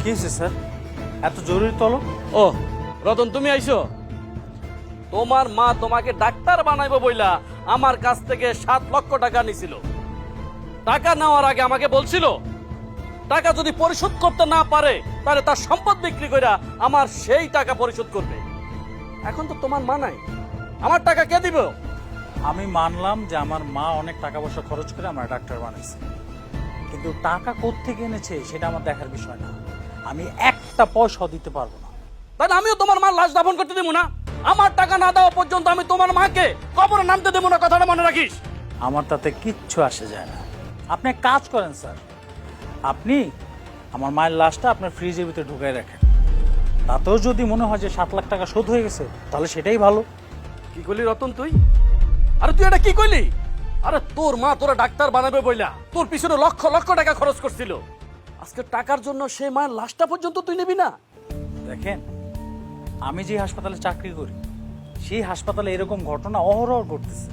কি হয়েছে স্যার? এত জরুরি তলব? ও রতন, তুমি আইছো? তোমার মা তোমাকে ডাক্তার বানাইবো বইলা আমার কাছ থেকে 7 লক্ষ টাকা নিছিল। টাকা নেওয়ার আগে আমাকে বলছিল টাকা যদি পরিশোধ করতে না পারে তাহলে তার সম্পদ বিক্রি করে আমার সেই টাকা পরিশোধ করবে। এখন তো তোমার মা নাই, আমার টাকা কে দিব? আমি মানলাম যে আমার মা অনেক টাকা পয়সা খরচ করে আমার ডাক্তার বানাইছে, কিন্তু টাকা কোত্থেকে এনেছে সেটা আমার দেখার বিষয় না। আমি একটা পয়সা দিতে পারবো না। তাহলে আমিও তোমার মার লাশ দাফন করতে দেবো না। আমার টাকা না দেওয়া পর্যন্ত আমি তোমার মাকে কবরে নামতে দেবো না, কথাটা মনে রাখিস। আমার তাতে কিচ্ছু আসে যায় না। আপনি এক কাজ করেন স্যার, আপনি আমার মায়ের লাশটা আপনার ফ্রিজের ভিতরে ঢুকাই রাখেন। তাতেও যদি মনে হয় যে 7 লাখ টাকা শোধ হয়ে গেছে তাহলে সেটাই ভালো। কি করলি রতন তুই? আরে তুই এটা কি করলি? আরে তোর মা তোরা ডাক্তার বানাবে বইলা তোর পিছনে লক্ষ লক্ষ টাকা খরচ করছিল, আজকে টাকার জন্য সে মায়ের লাশটা পর্যন্ত তুই নিবি না? দেখেন, আমি যে হাসপাতালে চাকরি করি সেই হাসপাতালে এরকম ঘটনা অহরহ ঘটতেছে।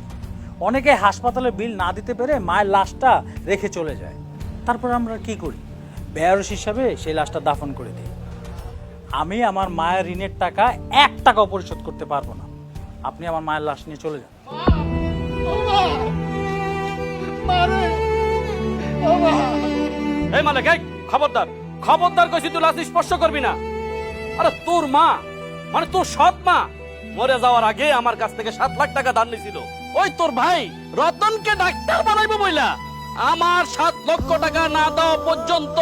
অনেকে হাসপাতালে বিল না দিতে পেরে মায়ের লাশটা রেখে চলে যায়। তারপর আমরা কি করি? বেয়ারস হিসাবে সেই লাশটা দাফন করে দিই। আমি আমার মায়ের ঋণের টাকা 1 টাকাও পরিশোধ করতে পারবো না। আপনি আমার মায়ের লাশ নিয়ে চলে যান। এই মালিক, এই খবরদার, খবরদার কইছি তুই লাশ স্পর্শ করবি না। আরে তোর মা মানে তোর সৎ মা মরে যাওয়ার আগে আমার কাছ থেকে 7 লাখ টাকা ধার নিছিল। ওই তোর ভাই রতনকে ডাক্তার বানাইবো বইলা আমার 7 লক্ষ টাকা না দেওয়া পর্যন্ত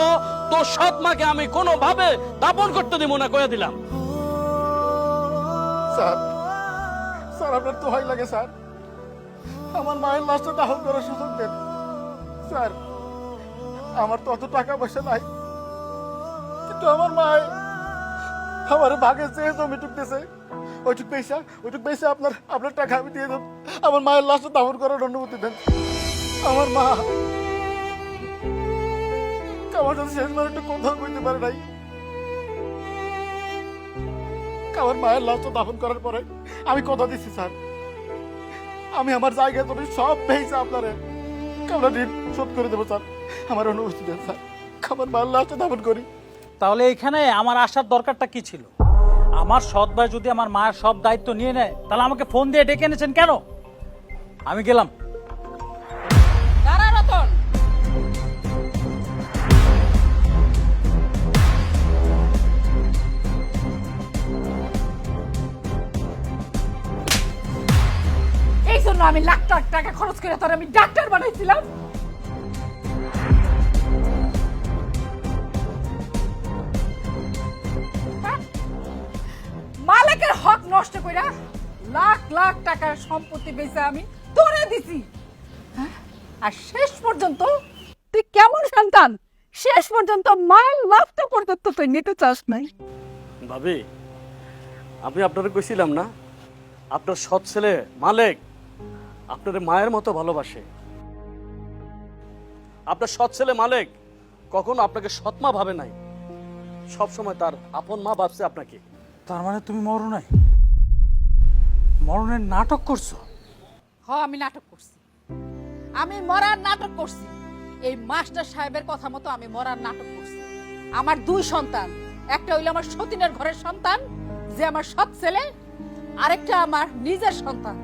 তোর সৎ মাকে আমি কোনোভাবে দাপন করতে দিব না, কইয়া দিলাম। স্যার, স্যার আপনার তো ভয় লাগে স্যার, আমার মায়ের লাশটা দাফন করার সুযোগ দেন স্যার। আমার তো অত টাকা পয়সা নাই, কিন্তু আমার মায় আমার ভাগে যে জমিটুক দিয়েছে ওইটুক পয়সা আপনার টাকা আমি দিয়ে দেব। আমার মায়ের লাশটা দাফন করার অনুমতি দেন। আমার মা আমার সাথে শেষবার একটু কথা বলতে পারে নাই। আমার মায়ের লাশটা দাফন করার পরে আমি কথা দিচ্ছি স্যার, আমি আমার জায়গায় তুমি সব পেয়েছি আপনারে আমরা ঋণ শোধ করে দেবো স্যার। আমার অনুমতি দেন স্যার, আমার মায়ের লাশটা দাফন করি। তাহলে এখানে আমার আসার দরকারটা কি ছিল? আমার সৎ ভাই যদি আমার মায়ের সব দায়িত্ব নিয়ে নেয় তাহলে আমাকে ফোন দিয়ে ডেকে এনেছেন কেন? আমি গেলাম। দাঁড়া রতন, এই জন্য আমি লাখ লাখ টাকা খরচ করে তোর আমি ডাক্তার বানাইছিলাম। হ্যাঁ? মালিকের হক নষ্ট কইরা লাখ লাখ টাকার সম্পত্তি বেচে আমি তোরে দিছি। হ্যাঁ? আর শেষ পর্যন্ত তুই কেমন সন্তান, শেষ পর্যন্ত মায়ের লাভটা পর্যন্ত তুই নিতে চাস নাই। ভাবি, আমি আপনারে কইছিলাম না আপনার সৎ ছেলে মালিক আপনার মায়ের মতো ভালোবাসে। আপনার সৎ ছেলে মালিক কখনো আপনাকে সৎমা ভাবে নাই, সব সময় তার আপন মা ভাবছে আপনাকে। তার মানে তুমি মরণে মরণের নাটক করছো? আমি নাটক করছি, আমি মরার নাটক করছি। এই মাস্টার সাহেবের কথা মতো আমি মরার নাটক করছি। আমার 2 সন্তান, একটা হইলো আমার সতীনের ঘরের সন্তান যে আমার সৎ ছেলে, আরেকটা আমার নিজের সন্তান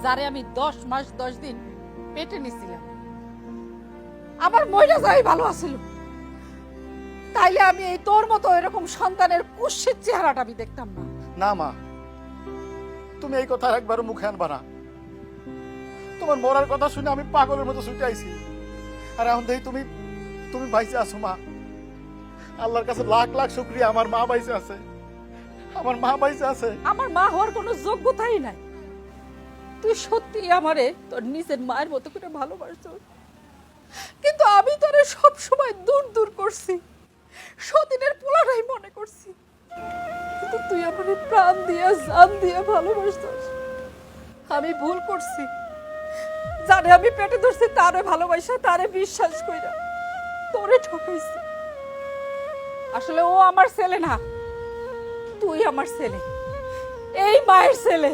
যারে আমি 10 মাস 10 দিন পেটে নিছিলাম। আমার মইরা যাই ভালো আছিল, তাইলে আমি এই তোর মতো এরকম সন্তানের কুৎসিত চেহারাটা আমি দেখতাম না। না মা, তুমি এই কথা একবারও মুখে আনবা না। তোমার মরার কথা শুনে আমি পাগলের মতো ছুটে আইছি, আর এখন দেখি তুমি বাইসে আছো মা। আল্লাহর কাছে লাখ লাখ শুকরিয়া, আমার মা বাইসে আছে, আমার মা বাইসে আছে। আমার মা হওয়ার কোনো যোগ্যতাই নাই। তুই সত্যি আমারে তোর নিজের মায়ের মতো করে ভালোবাসছ, কিন্তু আমি তোরে সব সময় দূর দূর করছি, সতীনের পোলারাই মনে করছি। কিন্তু তুই আমারে প্রাণ দিয়ে জান দিয়ে ভালোবাসছিস। আমি ভুল করছি, জানে আমি পেটে ধরছি তারে ভালোবাসা, তারে বিশ্বাস কইরা তোরে ঠকাইছি। আসলে ও আমার ছেলে না, তুই আমার ছেলে, এই মায়ের ছেলে।